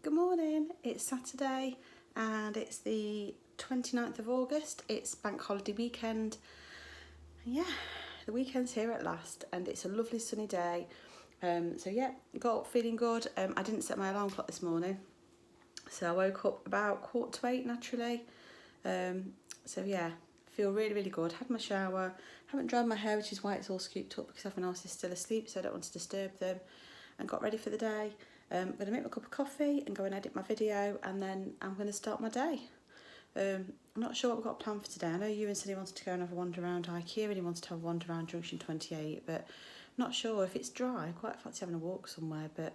Good morning, it's Saturday and it's the 29th of August. It's bank holiday weekend. Yeah, the weekend's here at last and it's a lovely sunny day. So yeah, got up feeling good. I didn't set my alarm clock this morning, so I woke up about 7:45 naturally. So yeah, feel really good. Had my shower, haven't dried my hair, which is why it's all scooped up because everyone else is still asleep, so I don't want to disturb them, and got ready for the day. I'm going to make my cup of coffee and go and edit my video, and then I'm going to start my day. I'm not sure what we've got planned for today. I know Ewan said he wanted to go and have a wander around IKEA and he wanted to have a wander around Junction 28, but I'm not sure if it's dry. I quite fancy having a walk somewhere, but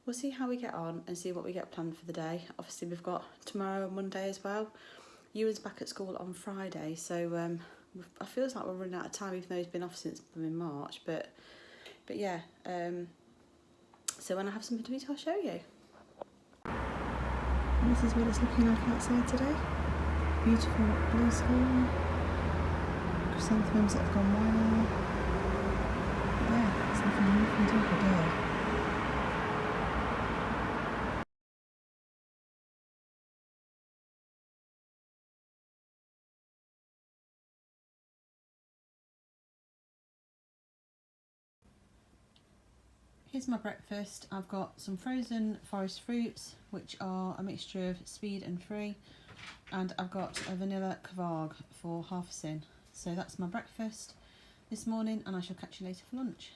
we'll see how we get on and see what we get planned for the day. Obviously we've got tomorrow and Monday as well. Ewan's back at school on Friday, so I feel like we're running out of time, even though he's been off since in March, but yeah. So when I have something to eat, I'll show you. And this is what it's looking like outside today. Beautiful blue sky. Chrysanthemums that have gone wild. Yeah, it's looking a lovely day. Here's my breakfast. I've got some frozen forest fruits, which are a mixture of speed and free, and I've got a vanilla kvarg for half a sin. So that's my breakfast this morning, and I shall catch you later for lunch.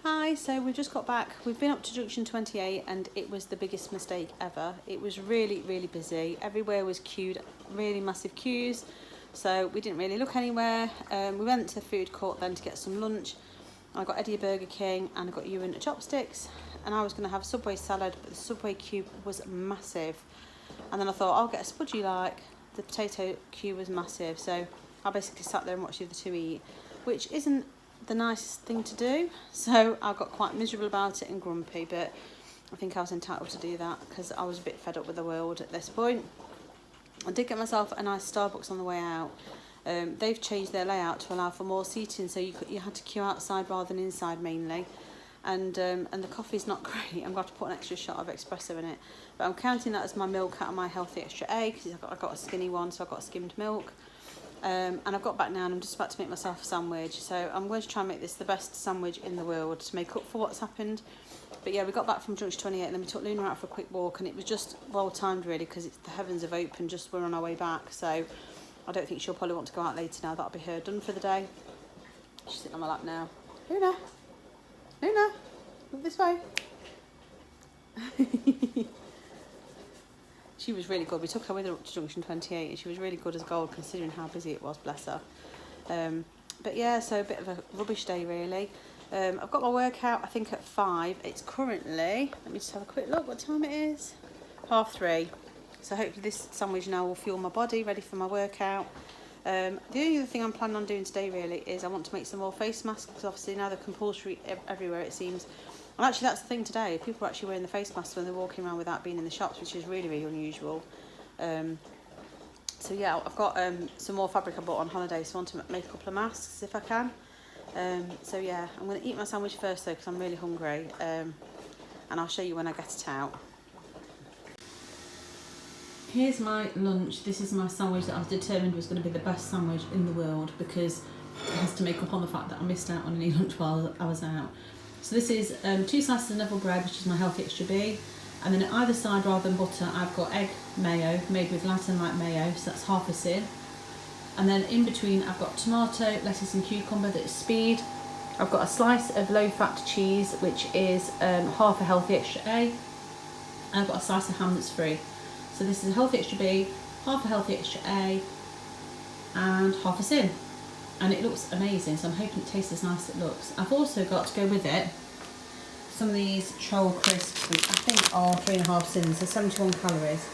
Hi, so we've just got back. We've been up to Junction 28 and it was the biggest mistake ever. It was really busy. Everywhere was queued, really massive queues. So we didn't really look anywhere. We went to the food court then to get some lunch. I got Eddie a Burger King and I got Ewan a chopsticks, and I was going to have a Subway salad, but the Subway queue was massive. And then I thought I'll get a Spudgy like. The potato queue was massive, so I basically sat there and watched the other two eat, which isn't the nicest thing to do. So I got quite miserable about it and grumpy, but I think I was entitled to do that because I was a bit fed up with the world at this point. I did get myself a nice Starbucks on the way out. They've changed their layout to allow for more seating, so you had to queue outside rather than inside mainly, and the coffee's not great. I'm going to put an extra shot of espresso in it, but I'm counting that as my milk out of my healthy extra A because I got a skinny one, so I've got skimmed milk. And I've got back now and I'm just about to make myself a sandwich, so I'm going to try and make this the best sandwich in the world to make up for what's happened. But yeah, we got back from Junction 28 and then we took Luna out for a quick walk, and it was just well timed really because the heavens have opened just we're on our way back, so I don't think she'll probably want to go out later now. That'll be her done for the day. She's sitting on my lap now. Luna, move this way. She was really good. We took her with her up to Junction 28 and she was really good as gold considering how busy it was, bless her. But yeah, so a bit of a rubbish day really. I've got my workout I think at 5. It's currently, let me just have a quick look what time it is. 3:30. So hopefully this sandwich now will fuel my body, ready for my workout. The only other thing I'm planning on doing today really is I want to make some more face masks, because obviously now they're compulsory everywhere it seems. And actually that's the thing today, people are actually wearing the face masks when they're walking around without being in the shops, which is really unusual. So yeah, I've got some more fabric I bought on holiday, so I want to make a couple of masks if I can. So yeah, I'm going to eat my sandwich first though because I'm really hungry, and I'll show you when I get it out. Here's my lunch. This is my sandwich that I was determined was going to be the best sandwich in the world because it has to make up on the fact that I missed out on any lunch while I was out. So this is 2 slices of Neville bread, which is my healthy extra B, and then at either side rather than butter I've got egg mayo made with light and light mayo, so that's half a sin. And then in between I've got tomato, lettuce and cucumber, that is speed. I've got a slice of low fat cheese, which is half a healthy extra A, and I've got a slice of ham that's free. So this is a healthy extra B, half a healthy extra A, and half a sin. And it looks amazing, so I'm hoping it tastes as nice as it looks. I've also got to go with it some of these Troll crisps, which I think are 3.5 sins, so 71 calories.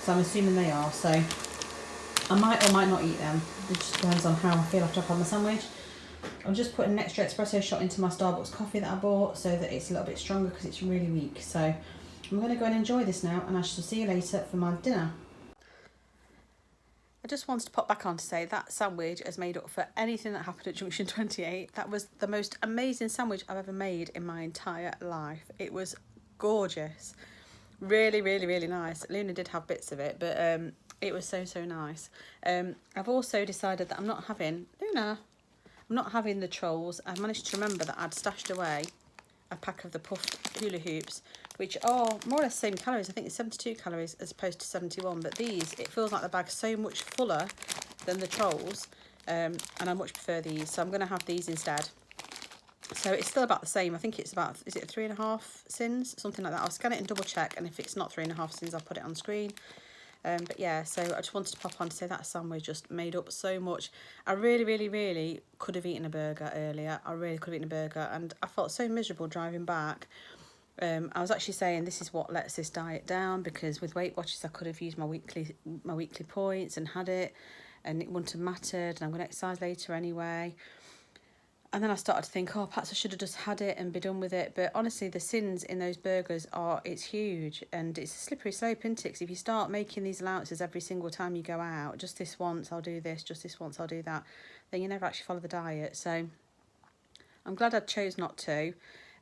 So I'm assuming they are, so I might or might not eat them. It just depends on how I feel after I've had my sandwich. I'll just put an extra espresso shot into my Starbucks coffee that I bought so that it's a little bit stronger because it's really weak. So I'm going to go and enjoy this now, and I shall see you later for my dinner. I just wanted to pop back on to say that sandwich has made up for anything that happened at Junction 28. That was the most amazing sandwich I've ever made in my entire life. It was gorgeous. Really, really, really nice. Luna did have bits of it, but it was so, so nice. I've also decided that I'm not having, Luna, I'm not having the trolls. I managed to remember that I'd stashed away a pack of the puffed hula hoops, which are more or less the same calories. I think it's 72 calories as opposed to 71, but these, it feels like the bag's so much fuller than the trolls, and I much prefer these, so I'm going to have these instead. So it's still about the same. I think it's about, is it 3.5 sins? Something like that. I'll scan it and double check, and if it's not 3.5 sins, I'll put it on screen. But yeah, so I just wanted to pop on to say that sandwich just made up so much. I really, really, really could have eaten a burger earlier. I really could have eaten a burger, and I felt so miserable driving back. I was actually saying this is what lets this diet down, because with Weight Watchers I could have used my weekly points and had it, and it wouldn't have mattered, and I'm going to exercise later anyway. And then I started to think, oh, perhaps I should have just had it and be done with it. But honestly, the sins in those burgers it's huge. And it's a slippery slope, isn't it? 'Cause if you start making these allowances every single time you go out, just this once I'll do this, just this once I'll do that, then you never actually follow the diet. So I'm glad I chose not to.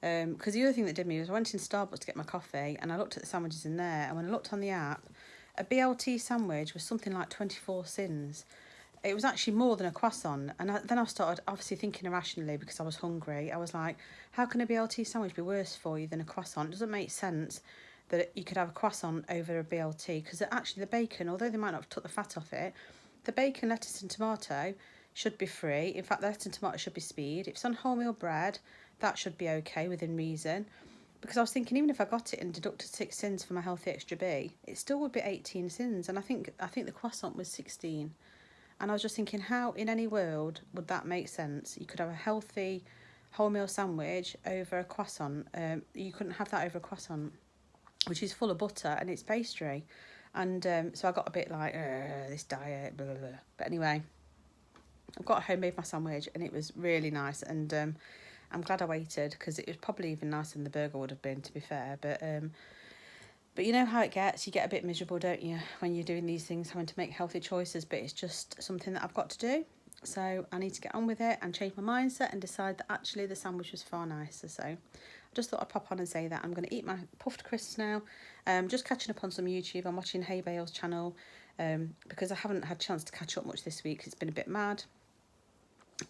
Because the other thing that did me was I went in Starbucks to get my coffee, and I looked at the sandwiches in there. And when I looked on the app, a BLT sandwich was something like 24 sins. It was actually more than a croissant. And then I started obviously thinking irrationally, because I was hungry. I was like, how can a BLT sandwich be worse for you than a croissant? It doesn't make sense that you could have a croissant over a BLT, because actually the bacon, although they might not have took the fat off it, the bacon, lettuce and tomato should be free. In fact, the lettuce and tomato should be speed. If it's on wholemeal bread, that should be okay within reason. Because I was thinking, even if I got it and deducted 6 sins for my healthy extra B, it still would be 18 sins. And I think the croissant was 16. And I was just thinking, how in any world would that make sense? You could have a healthy wholemeal sandwich over a croissant. You couldn't have that over a croissant, which is full of butter and it's pastry. And so I got a bit like, this diet, blah, blah, blah. But anyway, I've got home, made my sandwich, and it was really nice. And I'm glad I waited, because it was probably even nicer than the burger would have been, to be fair. But you know how it gets. You get a bit miserable, don't you, when you're doing these things, having to make healthy choices. But it's just something that I've got to do. So I need to get on with it and change my mindset and decide that actually the sandwich was far nicer. So I just thought I'd pop on and say that. I'm going to eat my puffed crisps now. Just catching up on some YouTube. I'm watching Hey Bale's channel, because I haven't had a chance to catch up much this week. It's been a bit mad.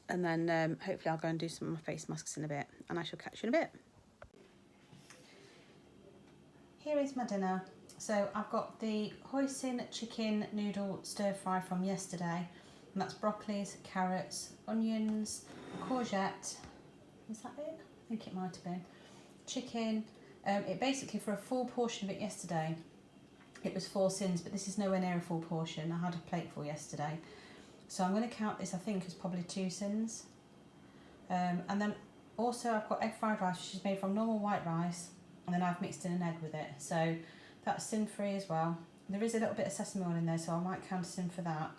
And then hopefully I'll go and do some of my face masks in a bit. And I shall catch you in a bit. Here is my dinner. So I've got the hoisin chicken noodle stir fry from yesterday, and that's broccolis, carrots, onions, courgette. Was that it? I think it might have been. Chicken. It basically, for a full portion of it yesterday, it was 4 sins, but this is nowhere near a full portion. I had a plateful yesterday. So I'm going to count this, I think, as probably 2 sins. And then also I've got egg fried rice, which is made from normal white rice, and then I've mixed in an egg with it, so that's sin free as well. There is a little bit of sesame oil in there, so I might count a sin for that.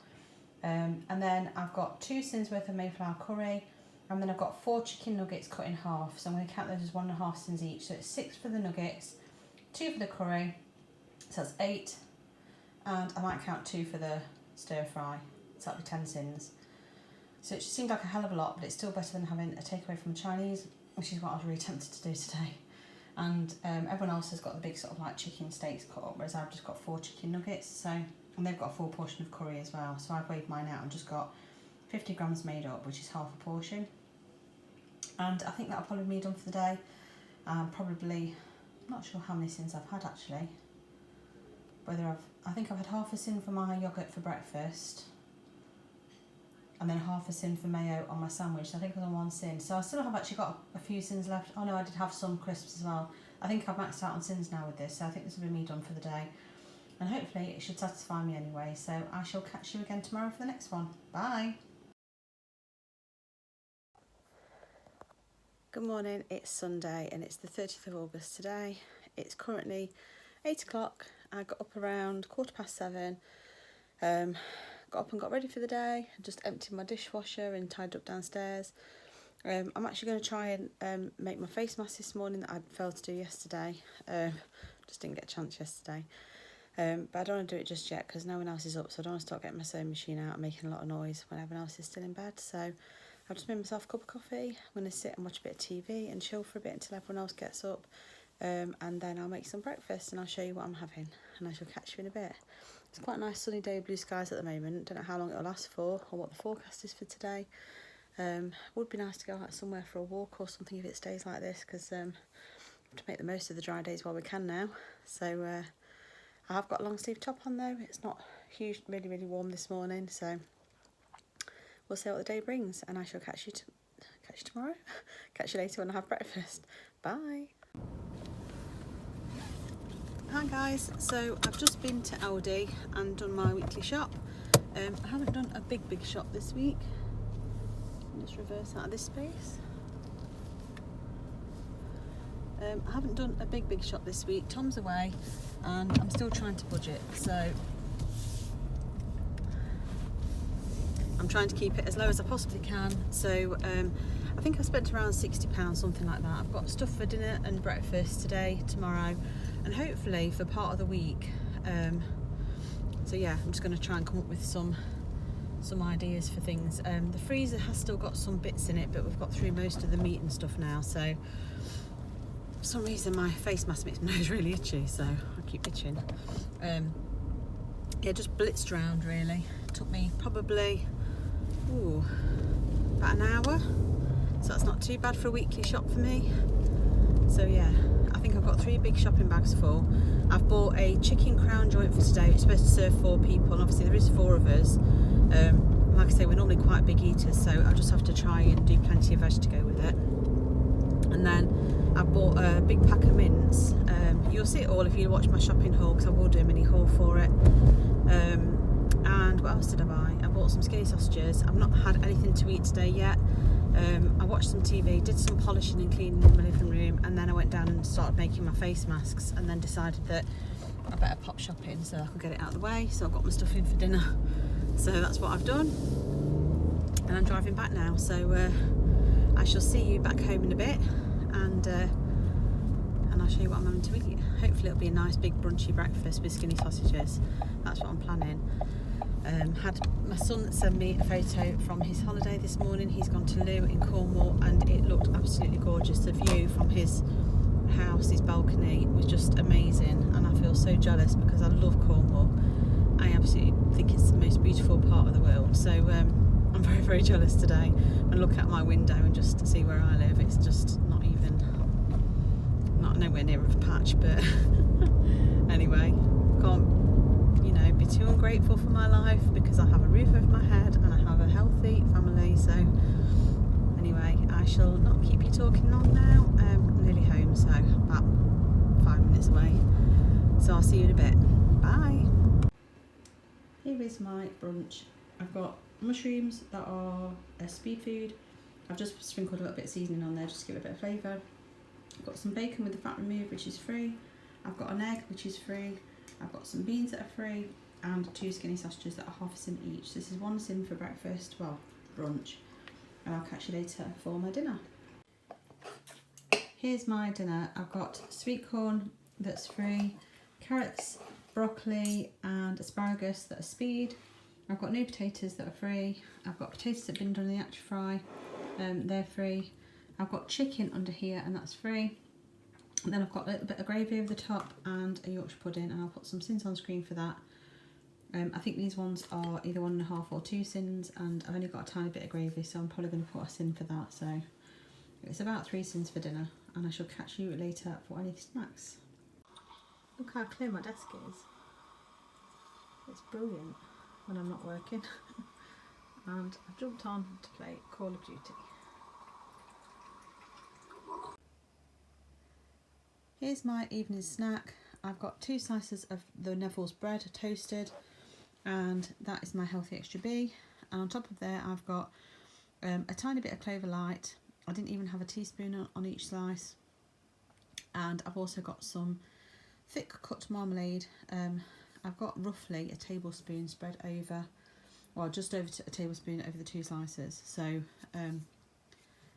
And then I've got 2 sins worth of Mayflower curry, and then I've got 4 chicken nuggets cut in half, so I'm going to count those as 1.5 sins each. So it's 6 for the nuggets, 2 for the curry, so that's 8, and I might count 2 for the stir fry, so that'll be 10 sins. So it just seems like a hell of a lot, but it's still better than having a takeaway from Chinese, which is what I was really tempted to do today. And everyone else has got the big sort of like chicken steaks cut up, whereas I've just got 4 chicken nuggets. So, and they've got a full portion of curry as well. So I've weighed mine out and just got 50 grams made up, which is half a portion. And I think that'll probably be done for the day. Probably, I'm not sure how many sins I've had actually. I think I've had half a sin for my yoghurt for breakfast, and then half a sin for mayo on my sandwich. So I think I was on 1 sin. So I still have actually got a few sins left. Oh no, I did have some crisps as well. I think I've maxed out on sins now with this, so I think this will be me done for the day. And hopefully it should satisfy me anyway. So I shall catch you again tomorrow for the next one. Bye. Good morning, it's Sunday and it's the 30th of August today. It's currently 8 o'clock. I got up around 7:15. Got up and got ready for the day. Just emptied my dishwasher and tied up downstairs. I'm actually going to try and make my face mask this morning that I failed to do yesterday. Just didn't get a chance yesterday. But I don't want to do it just yet because no one else is up, so I don't want to start getting my sewing machine out and making a lot of noise when everyone else is still in bed. So I've just made myself a cup of coffee. I'm going to sit and watch a bit of TV and chill for a bit until everyone else gets up. and then I'll make some breakfast and I'll show you what I'm having, and I shall catch you in a bit. It's quite a nice sunny day, blue skies at the moment. Don't know how long it'll last for or what the forecast is for today. Would be nice to go out somewhere for a walk or something if it stays like this, because to make the most of the dry days while we can now. So I have got a long sleeve top on though. It's not huge, really warm this morning, so we'll see what the day brings, and I shall catch you tomorrow. Catch you later when I have breakfast. Bye. Hi guys, so I've just been to Aldi and done my weekly shop. I haven't done a big shop this week. Just reverse out of this space. I haven't done a big shop this week. Tom's away and I'm still trying to budget, so I'm trying to keep it as low as I possibly can. So I think I've spent around £60, something like that. I've got stuff for dinner and breakfast today, tomorrow, and hopefully for part of the week. So yeah, I'm just going to try and come up with some ideas for things. The freezer has still got some bits in it, but we've got through most of the meat and stuff now, so for some reason my face mask makes my nose really itchy, so I keep itching. Yeah, just blitzed round really. It took me probably about an hour, so that's not too bad for a weekly shop for me. So yeah, I think I've got 3 big shopping bags full. I've bought a chicken crown joint for today. It's supposed to serve 4 people, and obviously there is 4 of us. Like I say, we're normally quite big eaters, so I'll just have to try and do plenty of veg to go with it. And then I've bought a big pack of mints. You'll see it all if you watch my shopping haul, because I will do a mini haul for it. And what else did I buy? I bought some skinny sausages. I've not had anything to eat today yet. I watched some TV, did some polishing and cleaning in my living room, and then I went down and started making my face masks, and then decided that I better pop shopping so I can get it out of the way. So I've got my stuff in for dinner. So that's what I've done, and I'm driving back now. So I shall see you back home in a bit, and I'll show you what I'm having to eat. Hopefully it'll be a nice big brunchy breakfast with skinny sausages. That's what I'm planning. Had my son send me a photo from his holiday this morning. He's gone to Loo in Cornwall, and it looked absolutely gorgeous. The view from his house, his balcony, was just amazing, and I feel so jealous because I love Cornwall. I absolutely think it's the most beautiful part of the world. So I'm very jealous today. And look out my window and just to see where I live, it's just not nowhere near a patch. But anyway, can't be too ungrateful for my life, because I have a roof over my head and I have a healthy family. So anyway, I shall not keep you talking long now. I'm nearly home, so about 5 minutes away. So I'll see you in a bit. Bye. Here is my brunch. I've got mushrooms that are a speed food. I've just sprinkled a little bit of seasoning on there just to give it a bit of flavour. I've got some bacon with the fat removed, which is free. I've got an egg, which is free. I've got some beans that are free, and 2 skinny sausages that are half a sin each. This is 1 sin for breakfast, well, brunch, and I'll catch you later for my dinner. Here's my dinner. I've got sweet corn that's free, carrots, broccoli and asparagus that are speed. I've got new potatoes that are free. I've got potatoes that have been done in the air fry, they're free. I've got chicken under here, and that's free. And then I've got a little bit of gravy over the top and a Yorkshire pudding, and I'll put some sins on screen for that. I think these ones are either 1.5 or 2 sins, and I've only got a tiny bit of gravy, so I'm probably going to put a sin for that. So it's about 3 sins for dinner, and I shall catch you later for any snacks. Look how clear my desk is. It's brilliant when I'm not working. And I've jumped on to play Call of Duty. Here's my evening snack. I've got 2 slices of the Neville's bread toasted, and that is my healthy extra B. And on top of there I've got a tiny bit of Clover Light. I didn't even have a teaspoon on each slice. And I've also got some thick cut marmalade. I've got roughly a tablespoon spread over, well, just over a tablespoon over the 2 slices. So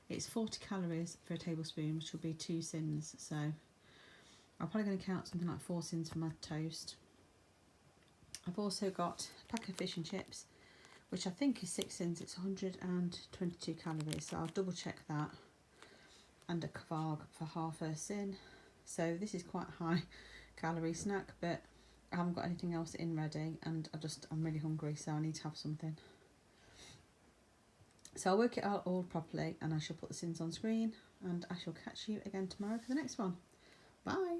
it's 40 calories for a tablespoon, which will be 2 sins. So I'm probably going to count something like 4 sins for my toast. I've also got a pack of fish and chips, which I think is 6 sins. It's 122 calories, so I'll double check that. And a kvarg for half a sin. So this is quite a high calorie snack, but I haven't got anything else in ready, and I'm really hungry, so I need to have something. So I'll work it out all properly, and I shall put the sins on screen, and I shall catch you again tomorrow for the next one. Bye.